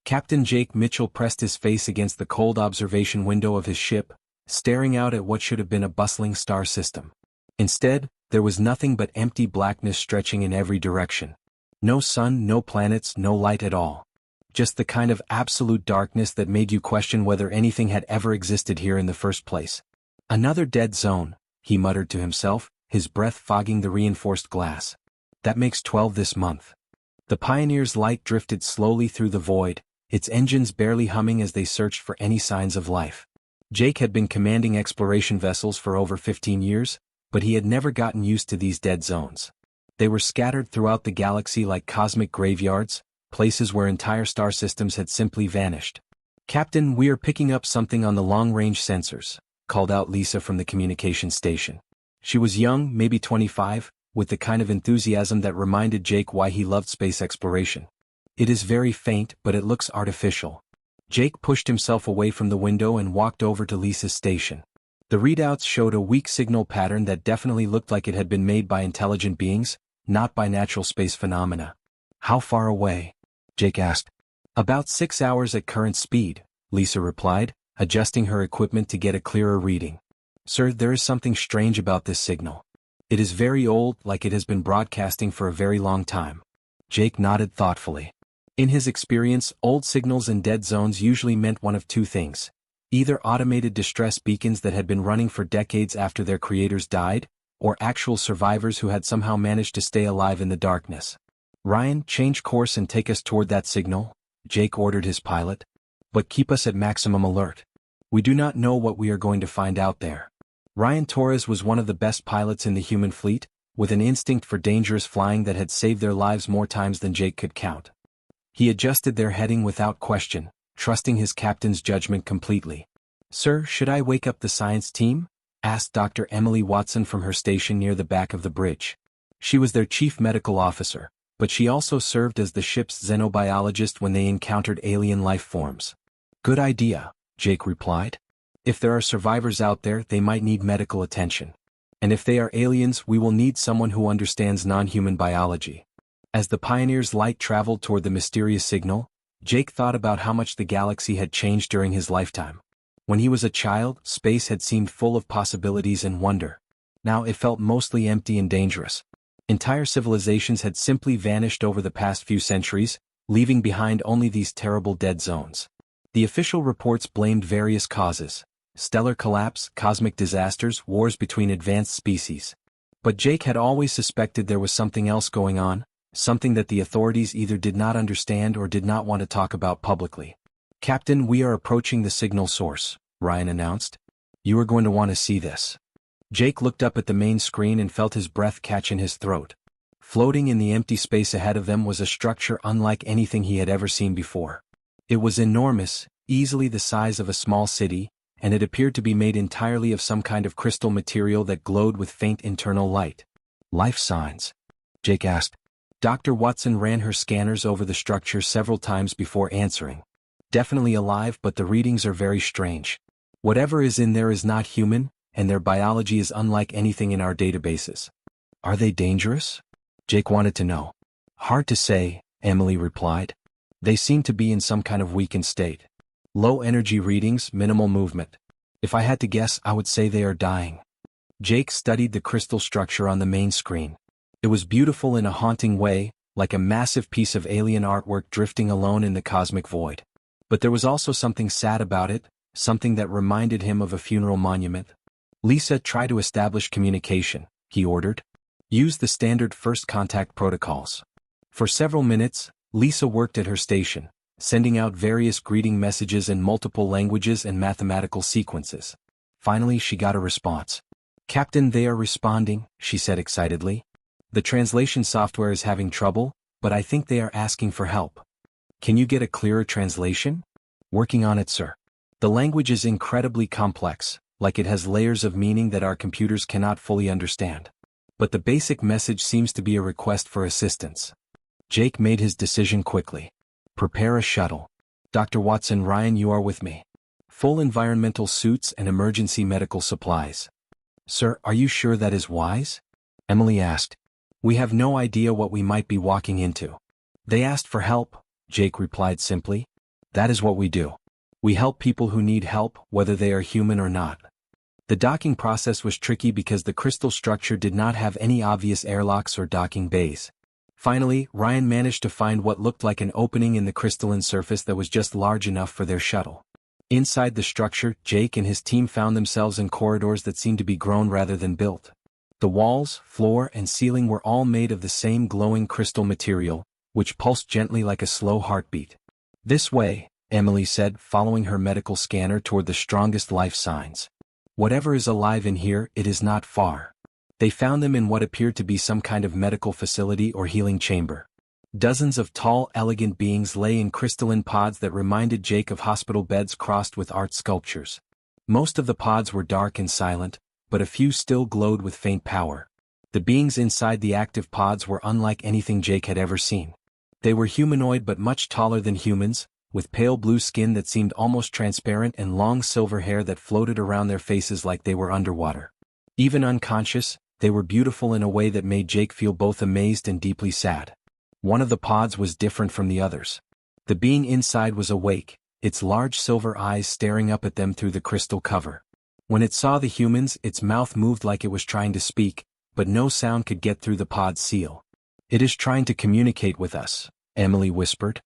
Captain Jake Mitchell pressed his face against the cold observation window of his ship, staring out at what should have been a bustling star system. Instead, there was nothing but empty blackness stretching in every direction. No sun, no planets, no light at all. Just the kind of absolute darkness that made you question whether anything had ever existed here in the first place. Another dead zone, he muttered to himself, his breath fogging the reinforced glass. That makes 12 this month. The Pioneer's light drifted slowly through the void, its engines barely humming as they searched for any signs of life. Jake had been commanding exploration vessels for over 15 years, but he had never gotten used to these dead zones. They were scattered throughout the galaxy like cosmic graveyards, places where entire star systems had simply vanished. "Captain, we are picking up something on the long-range sensors," called out Lisa from the communication station. She was young, maybe 25, with the kind of enthusiasm that reminded Jake why he loved space exploration. "It is very faint, but it looks artificial." Jake pushed himself away from the window and walked over to Lisa's station. The readouts showed a weak signal pattern that definitely looked like it had been made by intelligent beings, not by natural space phenomena. "How far away?" Jake asked. "About 6 hours at current speed," Lisa replied, adjusting her equipment to get a clearer reading. "Sir, there is something strange about this signal. It is very old, like it has been broadcasting for a very long time." Jake nodded thoughtfully. In his experience, old signals and dead zones usually meant one of two things. Either automated distress beacons that had been running for decades after their creators died, or actual survivors who had somehow managed to stay alive in the darkness. "Ryan, change course and take us toward that signal," Jake ordered his pilot. "But keep us at maximum alert. We do not know what we are going to find out there." Ryan Torres was one of the best pilots in the human fleet, with an instinct for dangerous flying that had saved their lives more times than Jake could count. He adjusted their heading without question, trusting his captain's judgment completely. "Sir, should I wake up the science team?" asked Dr. Emily Watson from her station near the back of the bridge. She was their chief medical officer, but she also served as the ship's xenobiologist when they encountered alien life forms. "Good idea," Jake replied. "If there are survivors out there, they might need medical attention. And if they are aliens, we will need someone who understands non-human biology." As the Pioneer's light traveled toward the mysterious signal, Jake thought about how much the galaxy had changed during his lifetime. When he was a child, space had seemed full of possibilities and wonder. Now it felt mostly empty and dangerous. Entire civilizations had simply vanished over the past few centuries, leaving behind only these terrible dead zones. The official reports blamed various causes: stellar collapse, cosmic disasters, wars between advanced species. But Jake had always suspected there was something else going on, something that the authorities either did not understand or did not want to talk about publicly. "Captain, we are approaching the signal source," Ryan announced. "You are going to want to see this." Jake looked up at the main screen and felt his breath catch in his throat. Floating in the empty space ahead of them was a structure unlike anything he had ever seen before. It was enormous, easily the size of a small city, and it appeared to be made entirely of some kind of crystal material that glowed with faint internal light. "Life signs?" Jake asked. Dr. Watson ran her scanners over the structure several times before answering. "Definitely alive, but the readings are very strange. Whatever is in there is not human, and their biology is unlike anything in our databases." "Are they dangerous?" Jake wanted to know. "Hard to say," Emily replied. "They seem to be in some kind of weakened state. Low energy readings, minimal movement. If I had to guess, I would say they are dying." Jake studied the crystal structure on the main screen. It was beautiful in a haunting way, like a massive piece of alien artwork drifting alone in the cosmic void. But there was also something sad about it, something that reminded him of a funeral monument. "Lisa, try to establish communication," he ordered. "Use the standard first contact protocols." For several minutes, Lisa worked at her station, sending out various greeting messages in multiple languages and mathematical sequences. Finally, she got a response. "Captain, they are responding," she said excitedly. "The translation software is having trouble, but I think they are asking for help." "Can you get a clearer translation?" "Working on it, sir. The language is incredibly complex, like it has layers of meaning that our computers cannot fully understand. But the basic message seems to be a request for assistance." Jake made his decision quickly. "Prepare a shuttle. Dr. Watson, Ryan, you are with me. Full environmental suits and emergency medical supplies." "Sir, are you sure that is wise?" Emily asked. "We have no idea what we might be walking into." "They asked for help," Jake replied simply. That is what we do. We help people who need help, whether they are human or not. The docking process was tricky because the crystal structure did not have any obvious airlocks or docking bays. Finally, Ryan managed to find what looked like an opening in the crystalline surface that was just large enough for their shuttle. Inside the structure, Jake and his team found themselves in corridors that seemed to be grown rather than built. The walls, floor, and ceiling were all made of the same glowing crystal material, which pulsed gently like a slow heartbeat. "This way," Emily said, following her medical scanner toward the strongest life signs. "Whatever is alive in here, it is not far." They found them in what appeared to be some kind of medical facility or healing chamber. Dozens of tall, elegant beings lay in crystalline pods that reminded Jake of hospital beds crossed with art sculptures. Most of the pods were dark and silent, but a few still glowed with faint power. The beings inside the active pods were unlike anything Jake had ever seen. They were humanoid but much taller than humans, with pale blue skin that seemed almost transparent and long silver hair that floated around their faces like they were underwater. Even unconscious, they were beautiful in a way that made Jake feel both amazed and deeply sad. One of the pods was different from the others. The being inside was awake, its large silver eyes staring up at them through the crystal cover. When it saw the humans, its mouth moved like it was trying to speak, but no sound could get through the pod's seal. "It is trying to communicate with us," Emily whispered.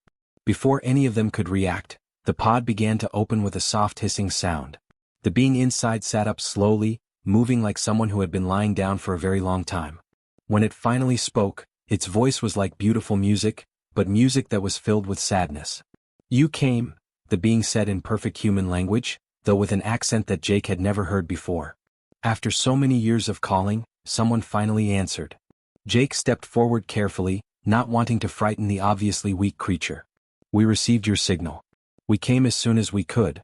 Before any of them could react, the pod began to open with a soft hissing sound. The being inside sat up slowly, moving like someone who had been lying down for a very long time. When it finally spoke, its voice was like beautiful music, but music that was filled with sadness. "You came," the being said in perfect human language, though with an accent that Jake had never heard before. After so many years of calling, someone finally answered. Jake stepped forward carefully, not wanting to frighten the obviously weak creature. "We received your signal. We came as soon as we could."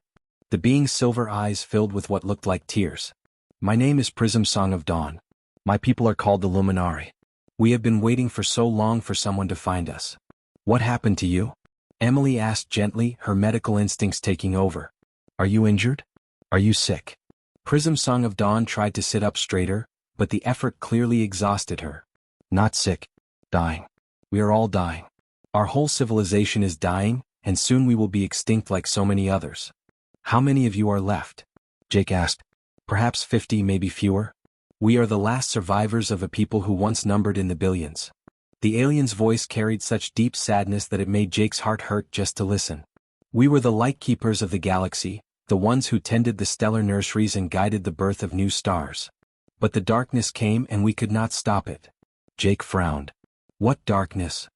The being's silver eyes filled with what looked like tears. "My name is Prism Song of Dawn. My people are called the Luminari. We have been waiting for so long for someone to find us." "What happened to you?" Emily asked gently, her medical instincts taking over. "Are you injured? Are you sick?" Prism Song of Dawn tried to sit up straighter, but the effort clearly exhausted her. "Not sick. Dying. We are all dying. Our whole civilization is dying, and soon we will be extinct like so many others." "How many of you are left?" Jake asked. "Perhaps 50, maybe fewer. We are the last survivors of a people who once numbered in the billions." The alien's voice carried such deep sadness that it made Jake's heart hurt just to listen. "We were the light keepers of the galaxy, the ones who tended the stellar nurseries and guided the birth of new stars. But the darkness came and we could not stop it." Jake frowned. "What darkness?"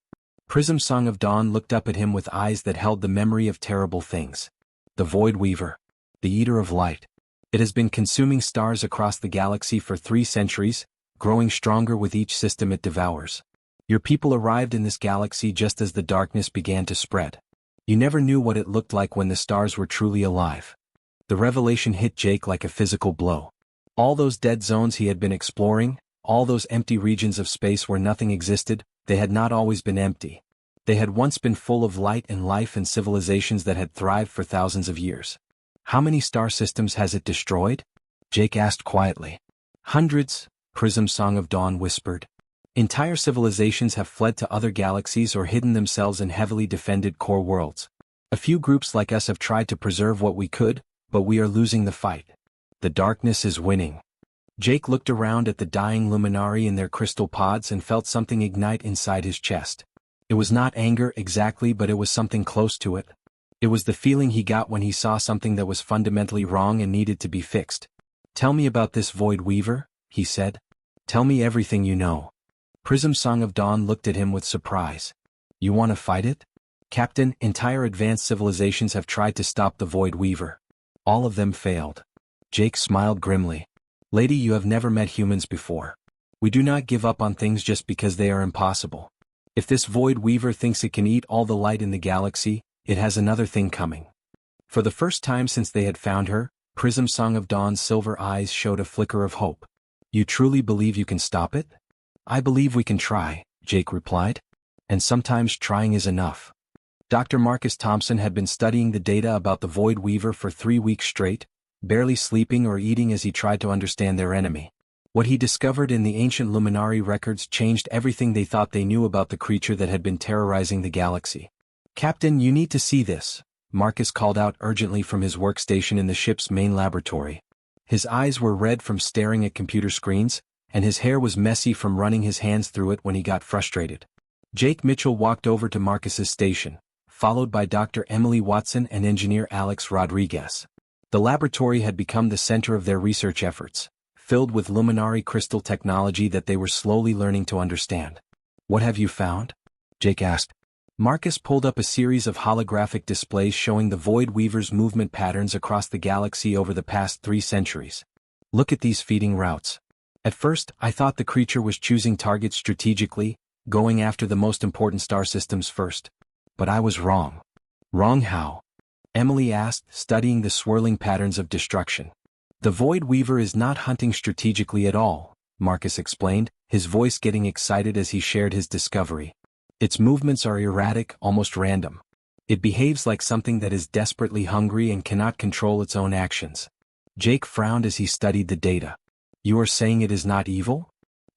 Prism Song of Dawn looked up at him with eyes that held the memory of terrible things. "The Void Weaver. The Eater of Light. It has been consuming stars across the galaxy for 3 centuries, growing stronger with each system it devours. Your people arrived in this galaxy just as the darkness began to spread. You never knew what it looked like when the stars were truly alive." The revelation hit Jake like a physical blow. All those dead zones he had been exploring, all those empty regions of space where nothing existed, they had not always been empty. They had once been full of light and life and civilizations that had thrived for thousands of years. "How many star systems has it destroyed?" Jake asked quietly. "Hundreds," Prism Song of Dawn whispered. "Entire civilizations have fled to other galaxies or hidden themselves in heavily defended core worlds. A few groups like us have tried to preserve what we could, but we are losing the fight. The darkness is winning." Jake looked around at the dying Luminari in their crystal pods and felt something ignite inside his chest. It was not anger exactly, but it was something close to it. It was the feeling he got when he saw something that was fundamentally wrong and needed to be fixed. "Tell me about this Void Weaver," he said. "Tell me everything you know." Prism Song of Dawn looked at him with surprise. "You want to fight it?" "Captain, entire advanced civilizations have tried to stop the Void Weaver. All of them failed." Jake smiled grimly. "Lady, you have never met humans before. We do not give up on things just because they are impossible. If this Void Weaver thinks it can eat all the light in the galaxy, it has another thing coming." For the first time since they had found her, Prism Song of Dawn's silver eyes showed a flicker of hope. "You truly believe you can stop it?" "I believe we can try," Jake replied. "And sometimes trying is enough." Dr. Marcus Thompson had been studying the data about the Void Weaver for 3 weeks straight, barely sleeping or eating as he tried to understand their enemy. What he discovered in the ancient Luminari records changed everything they thought they knew about the creature that had been terrorizing the galaxy. "Captain, you need to see this," Marcus called out urgently from his workstation in the ship's main laboratory. His eyes were red from staring at computer screens, and his hair was messy from running his hands through it when he got frustrated. Jake Mitchell walked over to Marcus's station, followed by Dr. Emily Watson and engineer Alex Rodriguez. The laboratory had become the center of their research efforts, filled with luminary crystal technology that they were slowly learning to understand. "What have you found?" Jake asked. Marcus pulled up a series of holographic displays showing the Void Weaver's movement patterns across the galaxy over the past 3 centuries. "Look at these feeding routes. At first, I thought the creature was choosing targets strategically, going after the most important star systems first. But I was wrong." "Wrong how?" Emily asked, studying the swirling patterns of destruction. "The Void Weaver is not hunting strategically at all," Marcus explained, his voice getting excited as he shared his discovery. "Its movements are erratic, almost random. It behaves like something that is desperately hungry and cannot control its own actions." Jake frowned as he studied the data. "You are saying it is not evil?"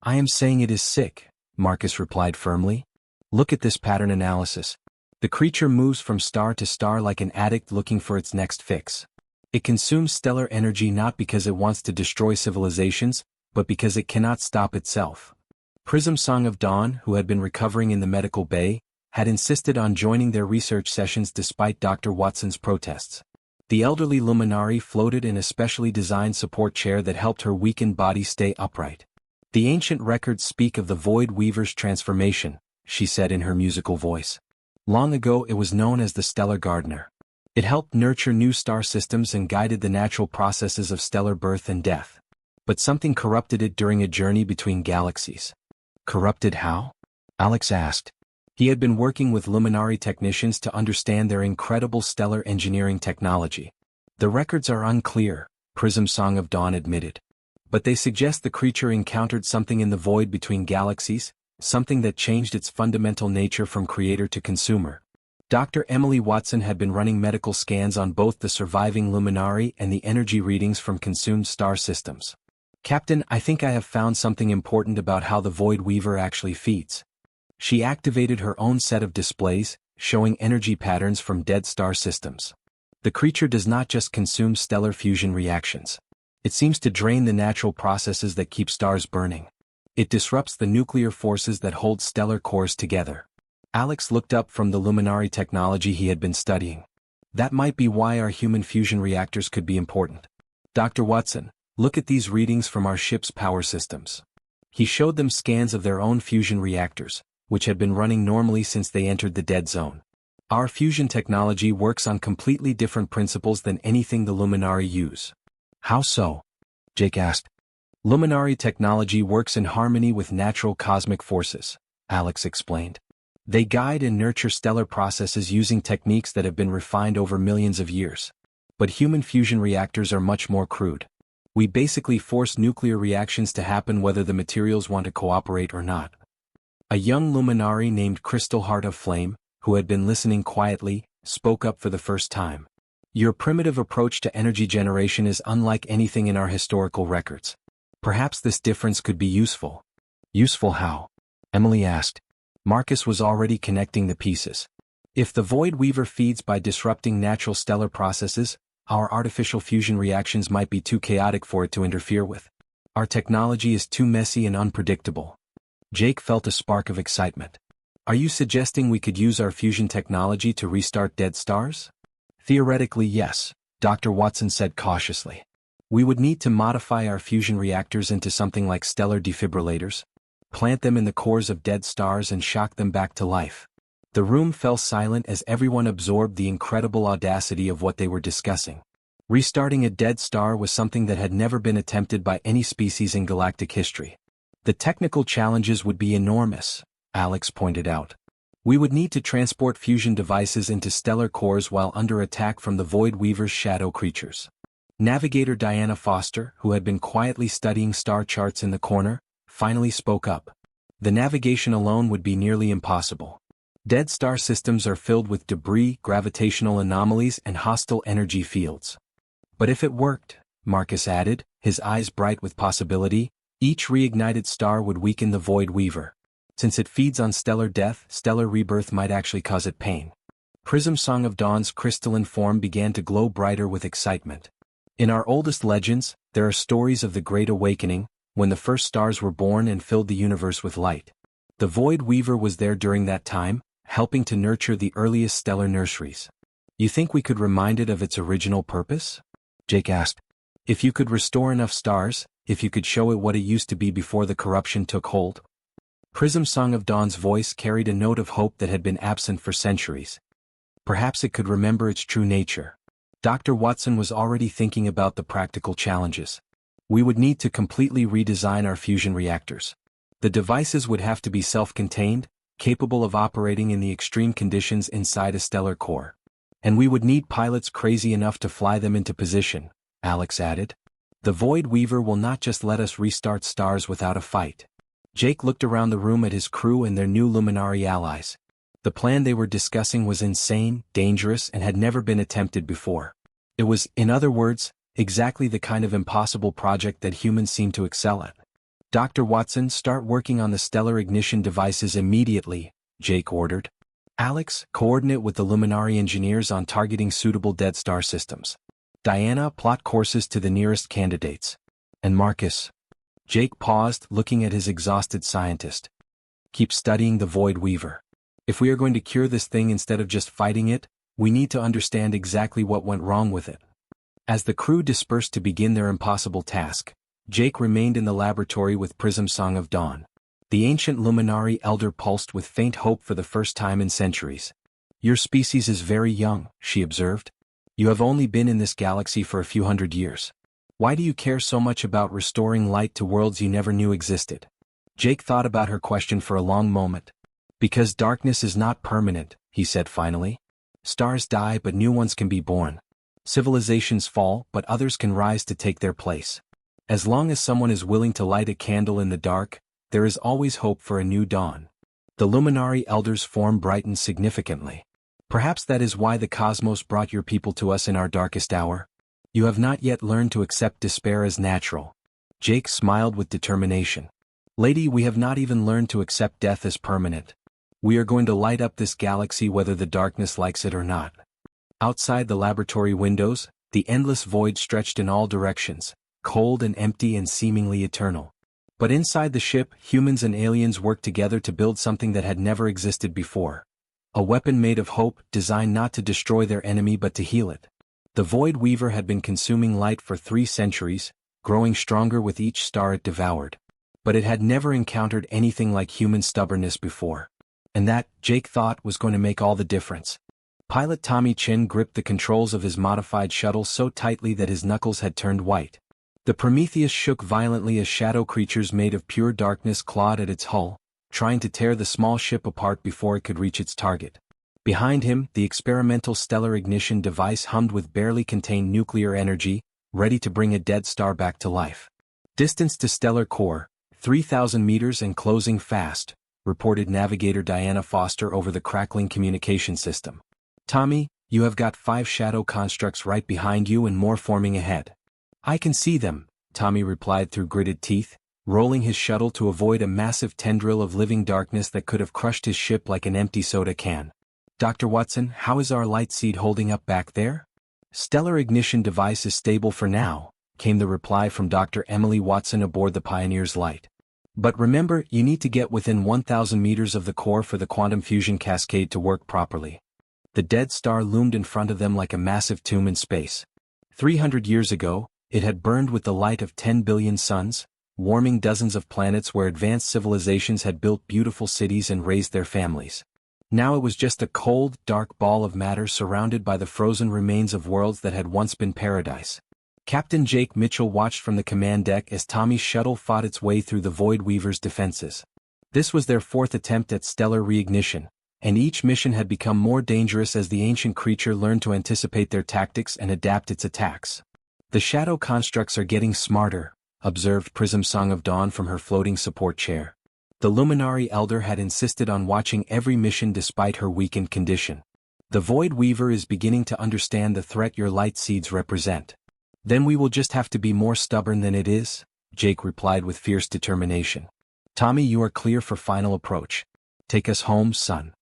"I am saying it is sick," Marcus replied firmly. "Look at this pattern analysis. The creature moves from star to star like an addict looking for its next fix. It consumes stellar energy not because it wants to destroy civilizations, but because it cannot stop itself." Prism Song of Dawn, who had been recovering in the medical bay, had insisted on joining their research sessions despite Dr. Watson's protests. The elderly luminary floated in a specially designed support chair that helped her weakened body stay upright. "The ancient records speak of the Void Weaver's transformation," she said in her musical voice. "Long ago it was known as the Stellar Gardener. It helped nurture new star systems and guided the natural processes of stellar birth and death. But something corrupted it during a journey between galaxies." "Corrupted how?" Alex asked. He had been working with luminary technicians to understand their incredible stellar engineering technology. "The records are unclear," Prism Song of Dawn admitted. "But they suggest the creature encountered something in the void between galaxies, something that changed its fundamental nature from creator to consumer." Dr. Emily Watson had been running medical scans on both the surviving luminary and the energy readings from consumed star systems. "Captain, I think I have found something important about how the Void Weaver actually feeds." She activated her own set of displays, showing energy patterns from dead star systems. "The creature does not just consume stellar fusion reactions. It seems to drain the natural processes that keep stars burning. It disrupts the nuclear forces that hold stellar cores together." Alex looked up from the luminary technology he had been studying. "That might be why our human fusion reactors could be important. Dr. Watson, look at these readings from our ship's power systems." He showed them scans of their own fusion reactors, which had been running normally since they entered the dead zone. "Our fusion technology works on completely different principles than anything the luminari use." "How so?" Jake asked. "Luminari technology works in harmony with natural cosmic forces," Alex explained. "They guide and nurture stellar processes using techniques that have been refined over millions of years. But human fusion reactors are much more crude. We basically force nuclear reactions to happen whether the materials want to cooperate or not." A young luminary named Crystal Heart of Flame, who had been listening quietly, spoke up for the first time. "Your primitive approach to energy generation is unlike anything in our historical records. Perhaps this difference could be useful." "Useful how?" Emily asked. Marcus was already connecting the pieces. "If the Void Weaver feeds by disrupting natural stellar processes, our artificial fusion reactions might be too chaotic for it to interfere with. Our technology is too messy and unpredictable." Jake felt a spark of excitement. "Are you suggesting we could use our fusion technology to restart dead stars?" "Theoretically, yes," Dr. Watson said cautiously. "We would need to modify our fusion reactors into something like stellar defibrillators, plant them in the cores of dead stars and shock them back to life." The room fell silent as everyone absorbed the incredible audacity of what they were discussing. Restarting a dead star was something that had never been attempted by any species in galactic history. "The technical challenges would be enormous," Alex pointed out. "We would need to transport fusion devices into stellar cores while under attack from the Void Weaver's shadow creatures." Navigator Diana Foster, who had been quietly studying star charts in the corner, finally spoke up. "The navigation alone would be nearly impossible. Dead star systems are filled with debris, gravitational anomalies, and hostile energy fields." "But if it worked," Marcus added, his eyes bright with possibility, "each reignited star would weaken the Void Weaver. Since it feeds on stellar death, stellar rebirth might actually cause it pain." Prism Song of Dawn's crystalline form began to glow brighter with excitement. In our oldest legends, there are stories of the Great Awakening, when the first stars were born and filled the universe with light. The Void Weaver was there during that time, helping to nurture the earliest stellar nurseries. You think we could remind it of its original purpose? Jake asked. If you could restore enough stars, if you could show it what it used to be before the corruption took hold? Prism Song of Dawn's voice carried a note of hope that had been absent for centuries. Perhaps it could remember its true nature. Dr. Watson was already thinking about the practical challenges. We would need to completely redesign our fusion reactors. The devices would have to be self-contained, capable of operating in the extreme conditions inside a stellar core. And we would need pilots crazy enough to fly them into position, Alex added. The Void Weaver will not just let us restart stars without a fight. Jake looked around the room at his crew and their new Luminari allies. The plan they were discussing was insane, dangerous, and had never been attempted before. It was, in other words, exactly the kind of impossible project that humans seem to excel at. Dr. Watson, start working on the stellar ignition devices immediately, Jake ordered. Alex, coordinate with the Luminari engineers on targeting suitable dead star systems. Diana, plot courses to the nearest candidates. And Marcus. Jake paused, looking at his exhausted scientist. Keep studying the Void Weaver. If we are going to cure this thing instead of just fighting it, we need to understand exactly what went wrong with it. As the crew dispersed to begin their impossible task, Jake remained in the laboratory with Prism Song of Dawn. The ancient Luminari elder pulsed with faint hope for the first time in centuries. Your species is very young, she observed. You have only been in this galaxy for a few hundred years. Why do you care so much about restoring light to worlds you never knew existed? Jake thought about her question for a long moment. Because darkness is not permanent, he said finally. Stars die but new ones can be born. Civilizations fall but others can rise to take their place. As long as someone is willing to light a candle in the dark, there is always hope for a new dawn. The Luminari Elder's form brightened significantly. Perhaps that is why the cosmos brought your people to us in our darkest hour. You have not yet learned to accept despair as natural. Jake smiled with determination. Lady, we have not even learned to accept death as permanent. We are going to light up this galaxy whether the darkness likes it or not. Outside the laboratory windows, the endless void stretched in all directions, cold and empty and seemingly eternal. But inside the ship, humans and aliens worked together to build something that had never existed before. A weapon made of hope, designed not to destroy their enemy but to heal it. The Void Weaver had been consuming light for 3 centuries, growing stronger with each star it devoured. But it had never encountered anything like human stubbornness before. And that, Jake thought, was going to make all the difference. Pilot Tommy Chin gripped the controls of his modified shuttle so tightly that his knuckles had turned white. The Prometheus shook violently as shadow creatures made of pure darkness clawed at its hull, trying to tear the small ship apart before it could reach its target. Behind him, the experimental stellar ignition device hummed with barely contained nuclear energy, ready to bring a dead star back to life. Distance to stellar core, 3,000 meters and closing fast, reported Navigator Diana Foster over the crackling communication system. Tommy, you have got 5 shadow constructs right behind you and more forming ahead. I can see them, Tommy replied through gritted teeth, rolling his shuttle to avoid a massive tendril of living darkness that could have crushed his ship like an empty soda can. Dr. Watson, how is our light seed holding up back there? Stellar ignition device is stable for now, came the reply from Dr. Emily Watson aboard the Pioneer's light. But remember, you need to get within 1,000 meters of the core for the quantum fusion cascade to work properly. The dead star loomed in front of them like a massive tomb in space. 300 years ago, it had burned with the light of 10 billion suns, warming dozens of planets where advanced civilizations had built beautiful cities and raised their families. Now it was just a cold, dark ball of matter surrounded by the frozen remains of worlds that had once been paradise. Captain Jake Mitchell watched from the command deck as Tommy's shuttle fought its way through the Void Weaver's defenses. This was their 4th attempt at stellar reignition, and each mission had become more dangerous as the ancient creature learned to anticipate their tactics and adapt its attacks. The shadow constructs are getting smarter, observed Prism Song of Dawn from her floating support chair. The Luminari Elder had insisted on watching every mission despite her weakened condition. The Void Weaver is beginning to understand the threat your light seeds represent. Then we will just have to be more stubborn than it is, Jake replied with fierce determination. Tommy, you are clear for final approach. Take us home, son.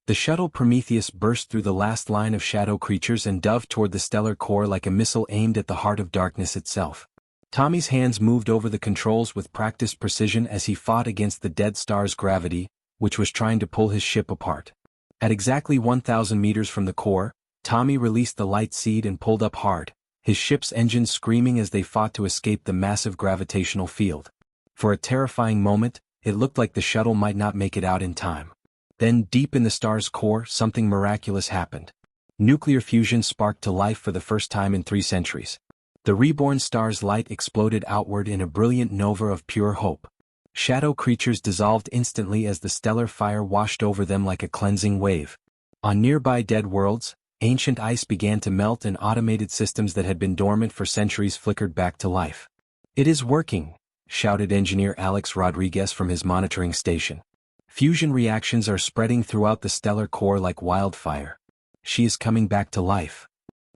The shuttle Prometheus burst through the last line of shadow creatures and dove toward the stellar core like a missile aimed at the heart of darkness itself. Tommy's hands moved over the controls with practiced precision as he fought against the dead star's gravity, which was trying to pull his ship apart. At exactly 1,000 meters from the core, Tommy released the light seed and pulled up hard, his ship's engines screaming as they fought to escape the massive gravitational field. For a terrifying moment, it looked like the shuttle might not make it out in time. Then, deep in the star's core, something miraculous happened. Nuclear fusion sparked to life for the first time in 3 centuries. The reborn star's light exploded outward in a brilliant nova of pure hope. Shadow creatures dissolved instantly as the stellar fire washed over them like a cleansing wave. On nearby dead worlds, ancient ice began to melt and automated systems that had been dormant for centuries flickered back to life. "It is working," shouted engineer Alex Rodriguez from his monitoring station. "Fusion reactions are spreading throughout the stellar core like wildfire. She is coming back to life."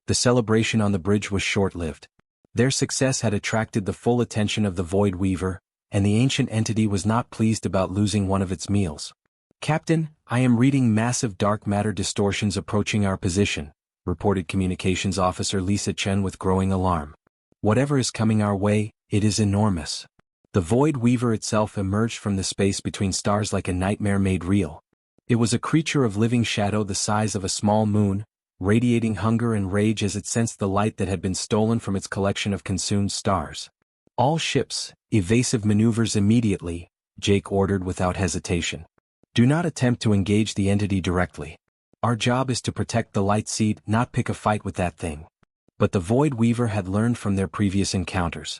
The celebration on the bridge was short-lived. Their success had attracted the full attention of the Void Weaver, and the ancient entity was not pleased about losing one of its meals. "Captain, I am reading massive dark matter distortions approaching our position," reported Communications Officer Lisa Chen with growing alarm. "Whatever is coming our way, it is enormous." The Void Weaver itself emerged from the space between stars like a nightmare made real. It was a creature of living shadow the size of a small moon, radiating hunger and rage as it sensed the light that had been stolen from its collection of consumed stars. "All ships, evasive maneuvers immediately," Jake ordered without hesitation. "Do not attempt to engage the entity directly. Our job is to protect the light seed, not pick a fight with that thing." But the Void Weaver had learned from their previous encounters.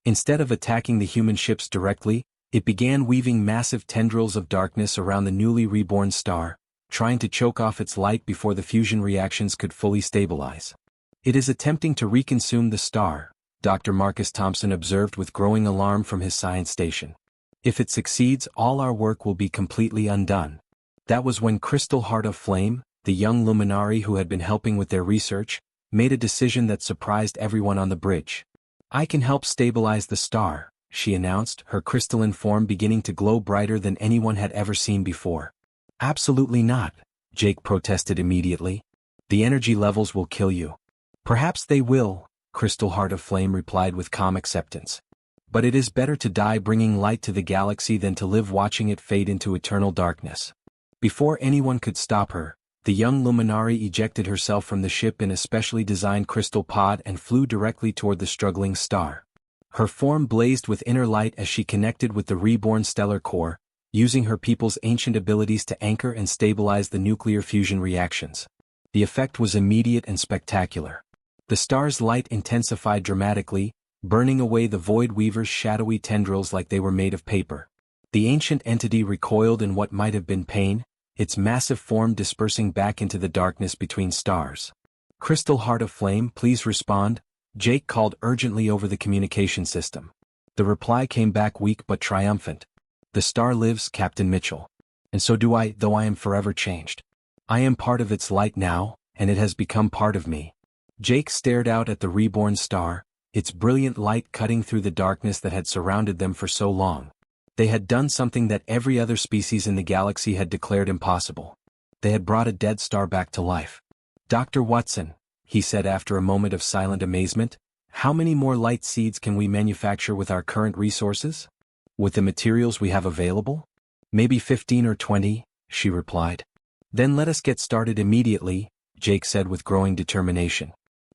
Instead of attacking the human ships directly, it began weaving massive tendrils of darkness around the newly reborn star, trying to choke off its light before the fusion reactions could fully stabilize. "It is attempting to reconsume the star," Dr. Marcus Thompson observed with growing alarm from his science station. "If it succeeds, all our work will be completely undone." That was when Crystal Heart of Flame, the young luminary who had been helping with their research, made a decision that surprised everyone on the bridge. "I can help stabilize the star," she announced, her crystalline form beginning to glow brighter than anyone had ever seen before. "Absolutely not," Jake protested immediately. "The energy levels will kill you." "Perhaps they will," Crystal Heart of Flame replied with calm acceptance. "But it is better to die bringing light to the galaxy than to live watching it fade into eternal darkness." Before anyone could stop her, the young luminary ejected herself from the ship in a specially designed crystal pod and flew directly toward the struggling star. Her form blazed with inner light as she connected with the reborn stellar core, using her people's ancient abilities to anchor and stabilize the nuclear fusion reactions. The effect was immediate and spectacular. The star's light intensified dramatically, burning away the Void Weaver's shadowy tendrils like they were made of paper. The ancient entity recoiled in what might have been pain, its massive form dispersing back into the darkness between stars. "Crystal Heart of Flame, please respond," Jake called urgently over the communication system. The reply came back weak but triumphant. "The star lives, Captain Mitchell. And so do I, though I am forever changed. I am part of its light now, and it has become part of me." Jake stared out at the reborn star, its brilliant light cutting through the darkness that had surrounded them for so long. They had done something that every other species in the galaxy had declared impossible. They had brought a dead star back to life. "Dr. Watson," he said after a moment of silent amazement, "how many more light seeds can we manufacture with our current resources? With the materials we have available?" "Maybe 15 or 20, she replied. "Then let us get started immediately," Jake said with growing determination.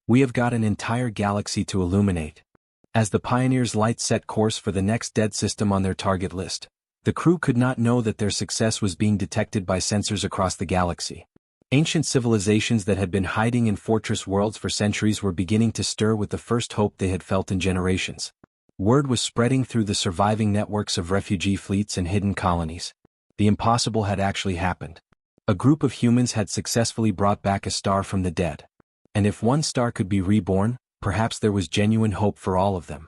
"We have got an entire galaxy to illuminate." As the Pioneer's light set course for the next dead system on their target list, the crew could not know that their success was being detected by sensors across the galaxy. Ancient civilizations that had been hiding in fortress worlds for centuries were beginning to stir with the first hope they had felt in generations. Word was spreading through the surviving networks of refugee fleets and hidden colonies. The impossible had actually happened. A group of humans had successfully brought back a star from the dead. And if one star could be reborn, perhaps there was genuine hope for all of them.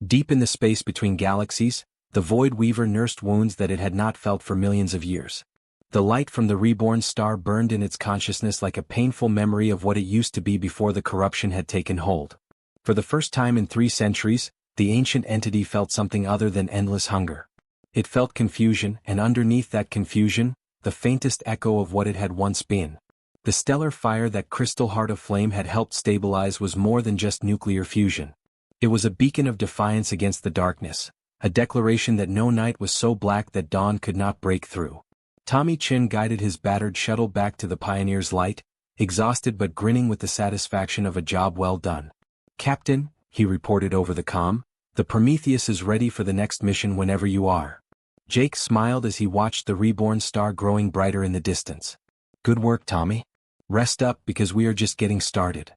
Deep in the space between galaxies, the Void Weaver nursed wounds that it had not felt for millions of years. The light from the reborn star burned in its consciousness like a painful memory of what it used to be before the corruption had taken hold. For the first time in 3 centuries, the ancient entity felt something other than endless hunger. It felt confusion, and underneath that confusion, the faintest echo of what it had once been. The stellar fire that Crystal Heart of Flame had helped stabilize was more than just nuclear fusion. It was a beacon of defiance against the darkness, a declaration that no night was so black that dawn could not break through. Tommy Chin guided his battered shuttle back to the Pioneer's light, exhausted but grinning with the satisfaction of a job well done. "Captain," he reported over the comm, "the Prometheus is ready for the next mission whenever you are." Jake smiled as he watched the reborn star growing brighter in the distance. "Good work, Tommy. Rest up because we are just getting started."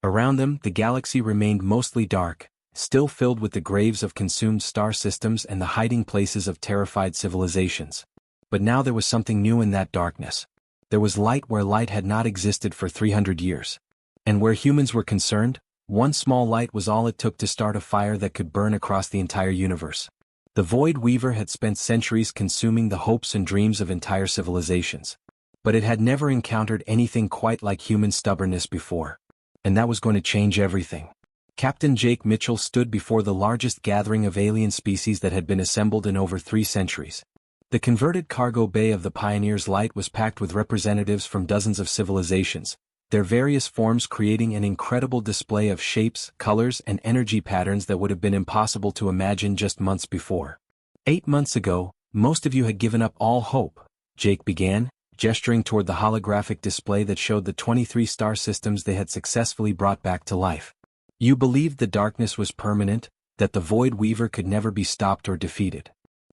Around them, the galaxy remained mostly dark, still filled with the graves of consumed star systems and the hiding places of terrified civilizations. But now there was something new in that darkness. There was light where light had not existed for 300 years. And where humans were concerned, one small light was all it took to start a fire that could burn across the entire universe. The Void Weaver had spent centuries consuming the hopes and dreams of entire civilizations. But it had never encountered anything quite like human stubbornness before. And that was going to change everything. Captain Jake Mitchell stood before the largest gathering of alien species that had been assembled in over 3 centuries. The converted cargo bay of the Pioneer's Light was packed with representatives from dozens of civilizations, their various forms creating an incredible display of shapes, colors, and energy patterns that would have been impossible to imagine just months before. 8 months ago, most of you had given up all hope, Jake began, gesturing toward the holographic display that showed the 23 star systems they had successfully brought back to life. You believed the darkness was permanent, that the Void Weaver could never be stopped or defeated.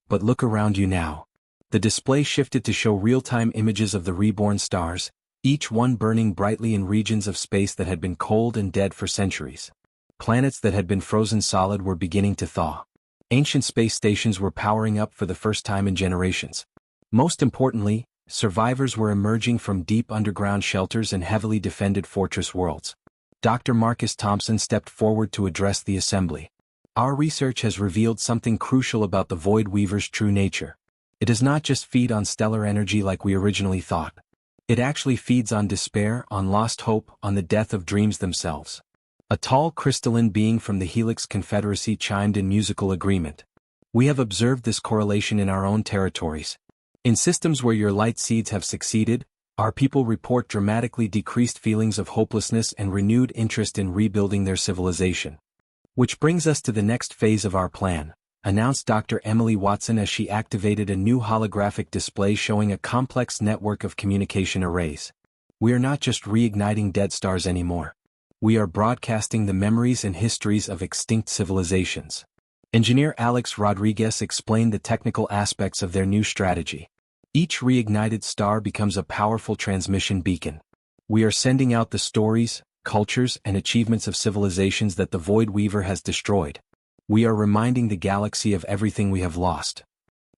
But look around you now. The display shifted to show real-time images of the reborn stars, each one burning brightly in regions of space that had been cold and dead for centuries. Planets that had been frozen solid were beginning to thaw. Ancient space stations were powering up for the first time in generations. Most importantly, survivors were emerging from deep underground shelters and heavily defended fortress worlds. Dr. Marcus Thompson stepped forward to address the assembly. "Our research has revealed something crucial about the Void Weaver's true nature. It does not just feed on stellar energy like we originally thought. It actually feeds on despair, on lost hope, on the death of dreams themselves." A tall crystalline being from the Helix Confederacy chimed in musical agreement. "We have observed this correlation in our own territories. In systems where your light seeds have succeeded, our people report dramatically decreased feelings of hopelessness and renewed interest in rebuilding their civilization. Which brings us to the next phase of our plan," announced Dr. Emily Watson as she activated a new holographic display showing a complex network of communication arrays. "We are not just reigniting dead stars anymore. We are broadcasting the memories and histories of extinct civilizations." Engineer Alex Rodriguez explained the technical aspects of their new strategy. Each reignited star becomes a powerful transmission beacon. We are sending out the stories, cultures, and achievements of civilizations that the Void Weaver has destroyed. We are reminding the galaxy of everything we have lost.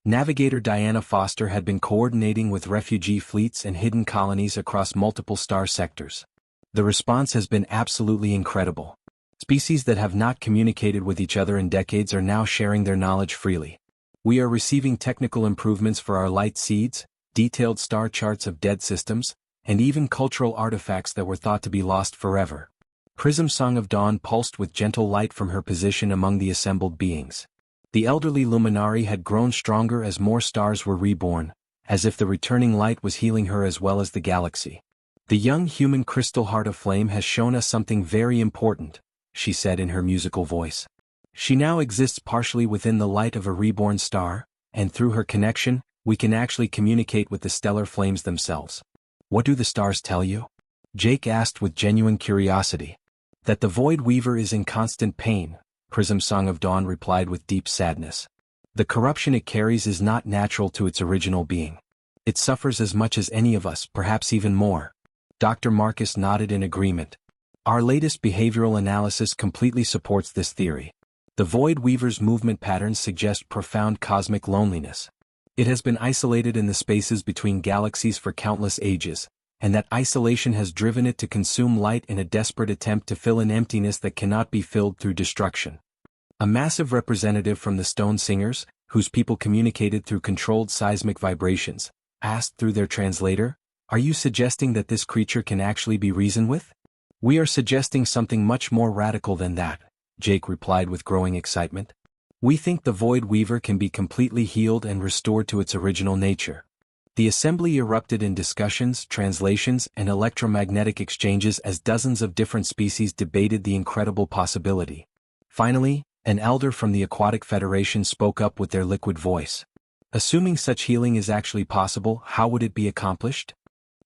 Navigator Diana Foster had been coordinating with refugee fleets and hidden colonies across multiple star sectors. The response has been absolutely incredible. Species that have not communicated with each other in decades are now sharing their knowledge freely. We are receiving technical improvements for our light seeds, detailed star charts of dead systems, and even cultural artifacts that were thought to be lost forever. Prism Song of Dawn pulsed with gentle light from her position among the assembled beings. The elderly luminary had grown stronger as more stars were reborn, as if the returning light was healing her as well as the galaxy. "The young human Crystal Heart of Flame has shown us something very important," she said in her musical voice. "She now exists partially within the light of a reborn star, and through her connection, we can actually communicate with the stellar flames themselves." "What do the stars tell you?" Jake asked with genuine curiosity. "That the Void Weaver is in constant pain," Prism Song of Dawn replied with deep sadness. "The corruption it carries is not natural to its original being. It suffers as much as any of us, perhaps even more." Dr. Marcus nodded in agreement. "Our latest behavioral analysis completely supports this theory. The Void Weaver's movement patterns suggest profound cosmic loneliness. It has been isolated in the spaces between galaxies for countless ages, and that isolation has driven it to consume light in a desperate attempt to fill an emptiness that cannot be filled through destruction." A massive representative from the Stone Singers, whose people communicated through controlled seismic vibrations, asked through their translator, "Are you suggesting that this creature can actually be reasoned with?" "We are suggesting something much more radical than that," Jake replied with growing excitement. "We think the Void Weaver can be completely healed and restored to its original nature. The assembly erupted in discussions, translations, and electromagnetic exchanges as dozens of different species debated the incredible possibility. Finally, an elder from the Aquatic Federation spoke up with their liquid voice. Assuming such healing is actually possible, how would it be accomplished?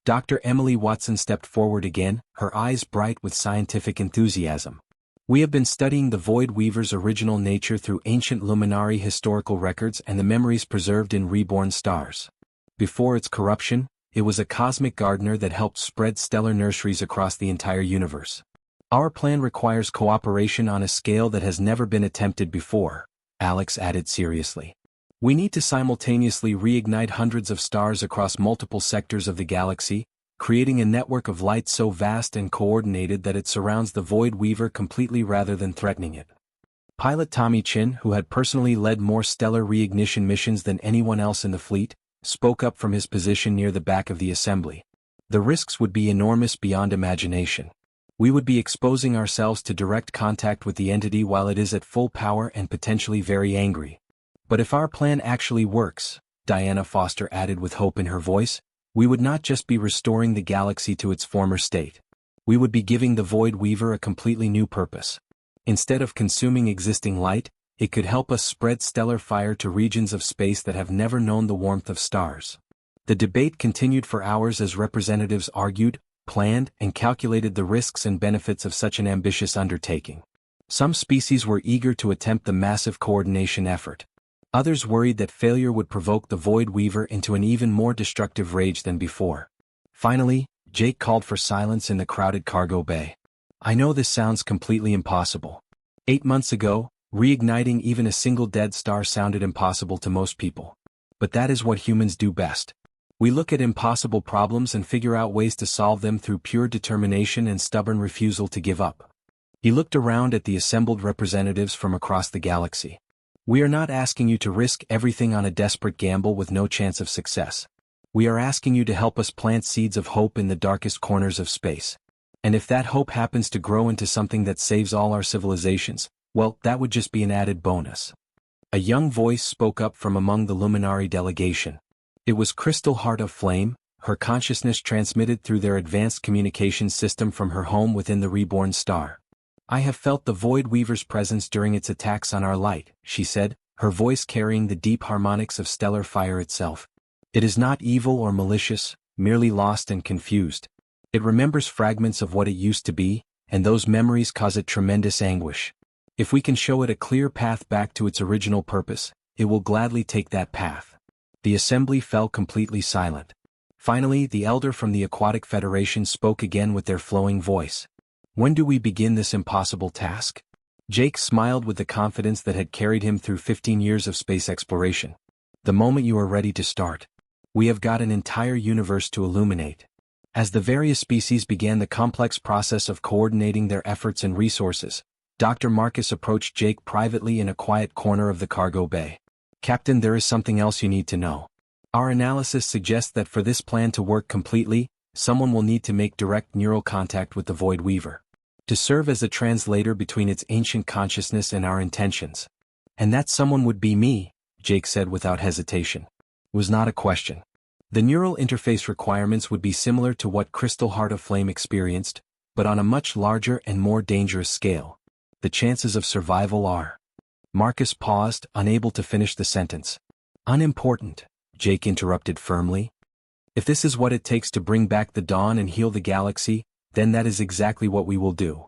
Dr. Emily Watson stepped forward again, her eyes bright with scientific enthusiasm. We have been studying the Void Weaver's original nature through ancient luminary historical records and the memories preserved in reborn stars. Before its corruption, it was a cosmic gardener that helped spread stellar nurseries across the entire universe. Our plan requires cooperation on a scale that has never been attempted before, Alex added seriously. We need to simultaneously reignite hundreds of stars across multiple sectors of the galaxy, creating a network of light so vast and coordinated that it surrounds the Void Weaver completely rather than threatening it. Pilot Tommy Chin, who had personally led more stellar reignition missions than anyone else in the fleet, spoke up from his position near the back of the assembly. The risks would be enormous beyond imagination. We would be exposing ourselves to direct contact with the entity while it is at full power and potentially very angry. But if our plan actually works, Diana Foster added with hope in her voice, we would not just be restoring the galaxy to its former state. We would be giving the Void Weaver a completely new purpose. Instead of consuming existing light, it could help us spread stellar fire to regions of space that have never known the warmth of stars. The debate continued for hours as representatives argued, planned, and calculated the risks and benefits of such an ambitious undertaking. Some species were eager to attempt the massive coordination effort. Others worried that failure would provoke the Void Weaver into an even more destructive rage than before. Finally, Jake called for silence in the crowded cargo bay. I know this sounds completely impossible. 8 months ago, reigniting even a single dead star sounded impossible to most people. But that is what humans do best. We look at impossible problems and figure out ways to solve them through pure determination and stubborn refusal to give up. He looked around at the assembled representatives from across the galaxy. We are not asking you to risk everything on a desperate gamble with no chance of success. We are asking you to help us plant seeds of hope in the darkest corners of space. And if that hope happens to grow into something that saves all our civilizations, well, that would just be an added bonus. A young voice spoke up from among the Luminary delegation. It was Crystal Heart of Flame, her consciousness transmitted through their advanced communications system from her home within the reborn star. I have felt the Void Weaver's presence during its attacks on our light, she said, her voice carrying the deep harmonics of stellar fire itself. It is not evil or malicious, merely lost and confused. It remembers fragments of what it used to be, and those memories cause it tremendous anguish. If we can show it a clear path back to its original purpose, it will gladly take that path. The assembly fell completely silent. Finally, the elder from the Aquatic Federation spoke again with their flowing voice. When do we begin this impossible task? Jake smiled with the confidence that had carried him through 15 years of space exploration. The moment you are ready to start. We have got an entire universe to illuminate. As the various species began the complex process of coordinating their efforts and resources, Dr. Marcus approached Jake privately in a quiet corner of the cargo bay. Captain, there is something else you need to know. Our analysis suggests that for this plan to work completely, someone will need to make direct neural contact with the Void Weaver. To serve as a translator between its ancient consciousness and our intentions. And that someone would be me, Jake said without hesitation. It was not a question. The neural interface requirements would be similar to what Crystal Heart of Flame experienced, but on a much larger and more dangerous scale. The chances of survival are. Marcus paused, unable to finish the sentence. Unimportant, Jake interrupted firmly. If this is what it takes to bring back the dawn and heal the galaxy, then that is exactly what we will do.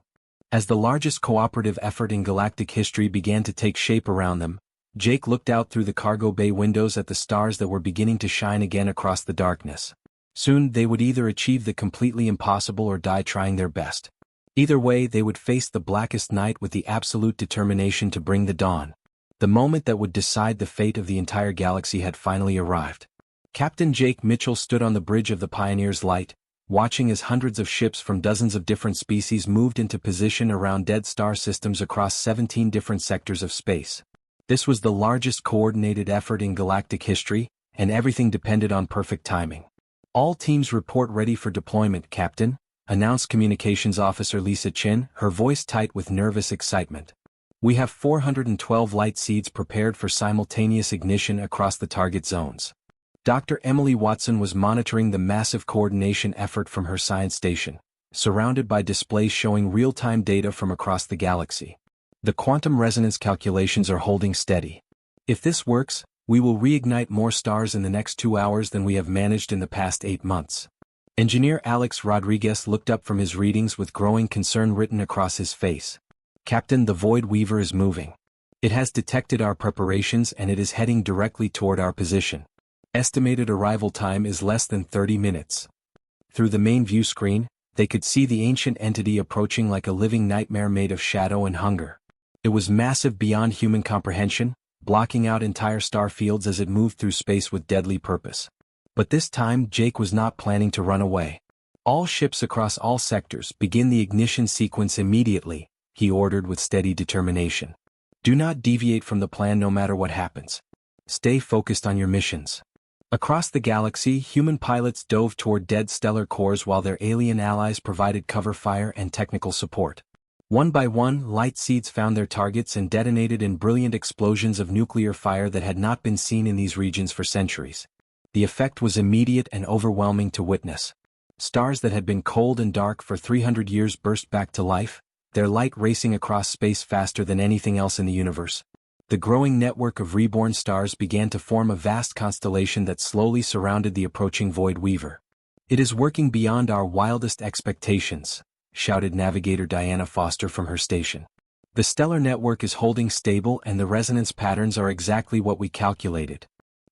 As the largest cooperative effort in galactic history began to take shape around them, Jake looked out through the cargo bay windows at the stars that were beginning to shine again across the darkness. Soon they would either achieve the completely impossible or die trying their best. Either way, they would face the blackest night with the absolute determination to bring the dawn. The moment that would decide the fate of the entire galaxy had finally arrived. Captain Jake Mitchell stood on the bridge of the Pioneer's Light, watching as hundreds of ships from dozens of different species moved into position around dead star systems across 17 different sectors of space. This was the largest coordinated effort in galactic history, and everything depended on perfect timing. All teams report ready for deployment, Captain, announced Communications Officer Lisa Chin, her voice tight with nervous excitement. We have 412 light seeds prepared for simultaneous ignition across the target zones. Dr. Emily Watson was monitoring the massive coordination effort from her science station, surrounded by displays showing real-time data from across the galaxy. The quantum resonance calculations are holding steady. If this works, we will reignite more stars in the next 2 hours than we have managed in the past 8 months. Engineer Alex Rodriguez looked up from his readings with growing concern written across his face. Captain, the Void Weaver is moving. It has detected our preparations and it is heading directly toward our position. Estimated arrival time is less than 30 minutes. Through the main view screen, they could see the ancient entity approaching like a living nightmare made of shadow and hunger. It was massive beyond human comprehension, blocking out entire star fields as it moved through space with deadly purpose. But this time Jake was not planning to run away. All ships across all sectors begin the ignition sequence immediately, he ordered with steady determination. Do not deviate from the plan no matter what happens. Stay focused on your missions. Across the galaxy, human pilots dove toward dead stellar cores while their alien allies provided cover fire and technical support. One by one, light seeds found their targets and detonated in brilliant explosions of nuclear fire that had not been seen in these regions for centuries. The effect was immediate and overwhelming to witness. Stars that had been cold and dark for 300 years burst back to life, their light racing across space faster than anything else in the universe. The growing network of reborn stars began to form a vast constellation that slowly surrounded the approaching Void Weaver. It is working beyond our wildest expectations, shouted Navigator Diana Foster from her station. The stellar network is holding stable and the resonance patterns are exactly what we calculated.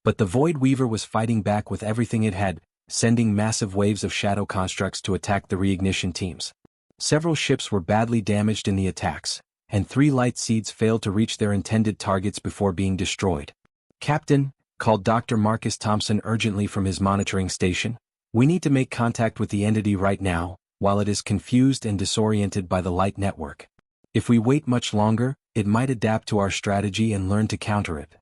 But the Void Weaver was fighting back with everything it had, sending massive waves of shadow constructs to attack the reignition teams. Several ships were badly damaged in the attacks, and 3 light seeds failed to reach their intended targets before being destroyed. Captain, called Dr. Marcus Thompson urgently from his monitoring station, we need to make contact with the entity right now, while it is confused and disoriented by the light network. If we wait much longer, it might adapt to our strategy and learn to counter it.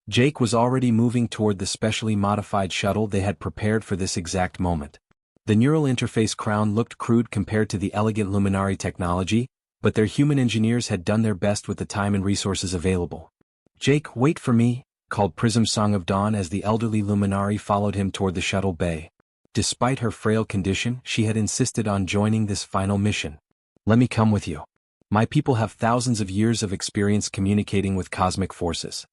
Jake was already moving toward the specially modified shuttle they had prepared for this exact moment. The neural interface crown looked crude compared to the elegant Luminari technology, but their human engineers had done their best with the time and resources available. Jake, wait for me, called Prism Song of Dawn as the elderly Luminari followed him toward the shuttle bay. Despite her frail condition, she had insisted on joining this final mission. Let me come with you. My people have thousands of years of experience communicating with cosmic forces.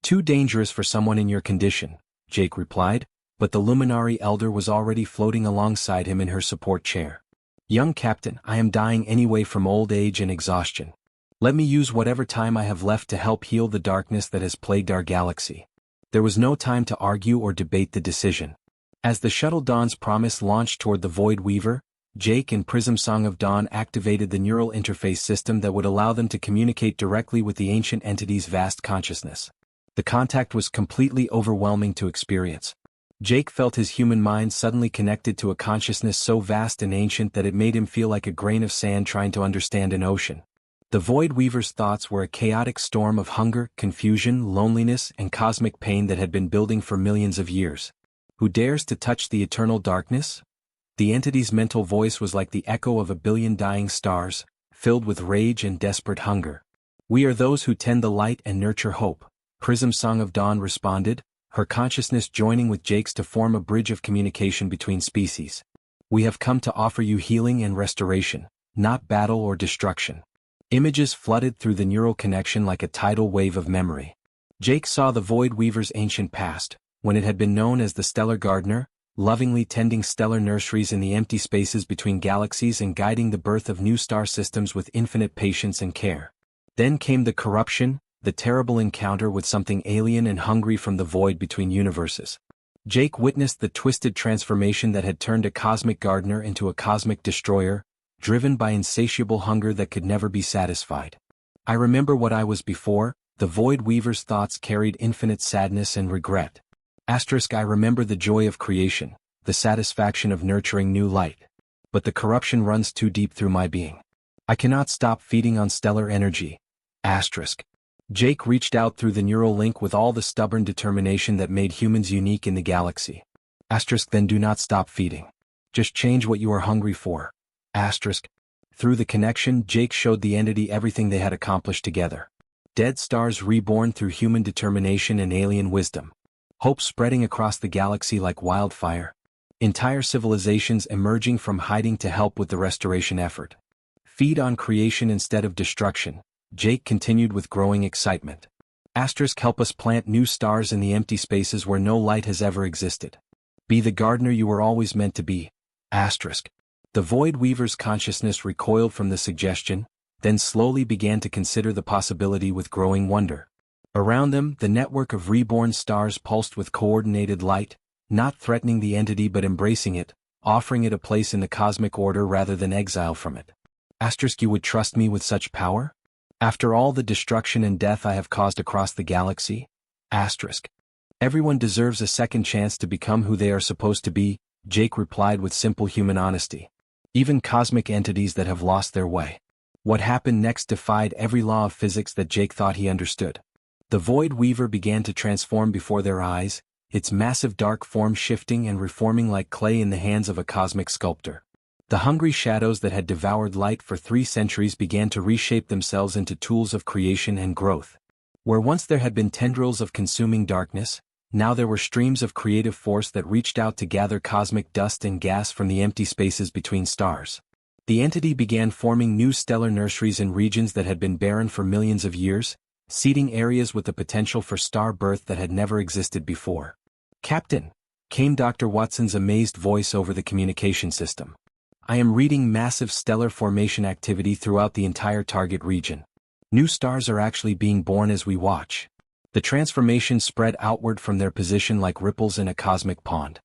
Too dangerous for someone in your condition, Jake replied, but the Luminari elder was already floating alongside him in her support chair. Young Captain, I am dying anyway from old age and exhaustion. Let me use whatever time I have left to help heal the darkness that has plagued our galaxy. There was no time to argue or debate the decision. As the shuttle Dawn's Promise launched toward the Void Weaver, Jake and Prism Song of Dawn activated the neural interface system that would allow them to communicate directly with the ancient entity's vast consciousness. The contact was completely overwhelming to experience. Jake felt his human mind suddenly connected to a consciousness so vast and ancient that it made him feel like a grain of sand trying to understand an ocean. The Void Weaver's thoughts were a chaotic storm of hunger, confusion, loneliness, and cosmic pain that had been building for millions of years. Who dares to touch the eternal darkness? The entity's mental voice was like the echo of a billion dying stars, filled with rage and desperate hunger. We are those who tend the light and nurture hope, Prism Song of Dawn responded, her consciousness joining with Jake's to form a bridge of communication between species. We have come to offer you healing and restoration, not battle or destruction. Images flooded through the neural connection like a tidal wave of memory. Jake saw the Void Weaver's ancient past, when it had been known as the Stellar Gardener, lovingly tending stellar nurseries in the empty spaces between galaxies and guiding the birth of new star systems with infinite patience and care. Then came the corruption, the terrible encounter with something alien and hungry from the void between universes. Jake witnessed the twisted transformation that had turned a cosmic gardener into a cosmic destroyer, driven by insatiable hunger that could never be satisfied. I remember what I was before, the Void Weaver's thoughts carried infinite sadness and regret. I remember the joy of creation, the satisfaction of nurturing new light. But the corruption runs too deep through my being. I cannot stop feeding on stellar energy. Jake reached out through the neural link with all the stubborn determination that made humans unique in the galaxy. Then do not stop feeding. Just change what you are hungry for. Through the connection, Jake showed the entity everything they had accomplished together. Dead stars reborn through human determination and alien wisdom. Hope spreading across the galaxy like wildfire. Entire civilizations emerging from hiding to help with the restoration effort. Feed on creation instead of destruction, Jake continued with growing excitement. Asterisk help us plant new stars in the empty spaces where no light has ever existed. Be the gardener you were always meant to be. Asterisk. The Void Weaver's consciousness recoiled from the suggestion, then slowly began to consider the possibility with growing wonder. Around them, the network of reborn stars pulsed with coordinated light, not threatening the entity but embracing it, offering it a place in the cosmic order rather than exile from it. Asterisk, you would trust me with such power? After all the destruction and death I have caused across the galaxy? Asterisk. Everyone deserves a second chance to become who they are supposed to be, Jake replied with simple human honesty. Even cosmic entities that have lost their way. What happened next defied every law of physics that Jake thought he understood. The Void Weaver began to transform before their eyes, its massive dark form shifting and reforming like clay in the hands of a cosmic sculptor. The hungry shadows that had devoured light for 3 centuries began to reshape themselves into tools of creation and growth. Where once there had been tendrils of consuming darkness, now there were streams of creative force that reached out to gather cosmic dust and gas from the empty spaces between stars. The entity began forming new stellar nurseries in regions that had been barren for millions of years, seeding areas with the potential for star birth that had never existed before. Captain, came Dr. Watson's amazed voice over the communication system. I am reading massive stellar formation activity throughout the entire target region. New stars are actually being born as we watch. The transformation spread outward from their position like ripples in a cosmic pond.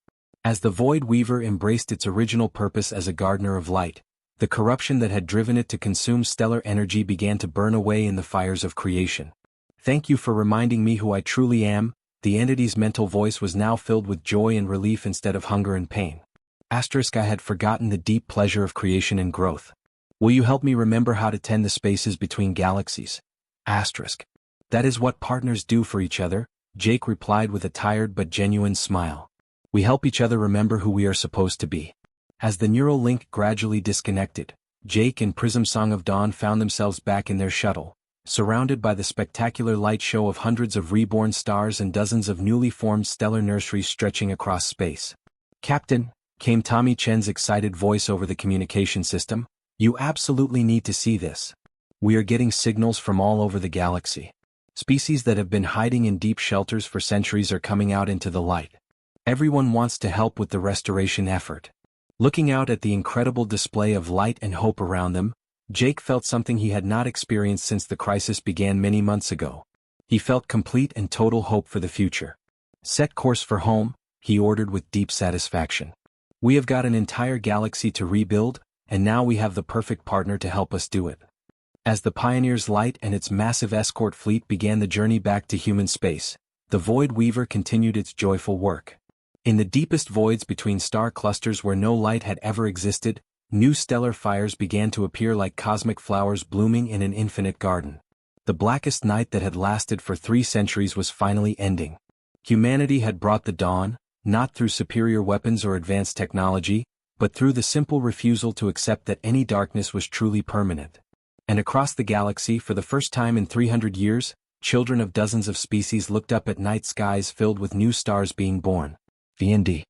As the Void Weaver embraced its original purpose as a gardener of light, the corruption that had driven it to consume stellar energy began to burn away in the fires of creation. Thank you for reminding me who I truly am. The entity's mental voice was now filled with joy and relief instead of hunger and pain. Asterisk, I had forgotten the deep pleasure of creation and growth. Will you help me remember how to tend the spaces between galaxies? Asterisk. That is what partners do for each other, Jake replied with a tired but genuine smile. We help each other remember who we are supposed to be. As the neural link gradually disconnected, Jake and Prism Song of Dawn found themselves back in their shuttle, surrounded by the spectacular light show of hundreds of reborn stars and dozens of newly formed stellar nurseries stretching across space. Captain, came Tommy Chen's excited voice over the communication system, you absolutely need to see this. We are getting signals from all over the galaxy. Species that have been hiding in deep shelters for centuries are coming out into the light. Everyone wants to help with the restoration effort. Looking out at the incredible display of light and hope around them, Jake felt something he had not experienced since the crisis began many months ago. He felt complete and total hope for the future. Set course for home, he ordered with deep satisfaction. We have got an entire galaxy to rebuild, and now we have the perfect partner to help us do it. As the Pioneer's light and its massive escort fleet began the journey back to human space, the Void Weaver continued its joyful work. In the deepest voids between star clusters where no light had ever existed, new stellar fires began to appear like cosmic flowers blooming in an infinite garden. The blackest night that had lasted for 3 centuries was finally ending. Humanity had brought the dawn, not through superior weapons or advanced technology, but through the simple refusal to accept that any darkness was truly permanent. And across the galaxy, for the first time in 300 years, children of dozens of species looked up at night skies filled with new stars being born. The ND.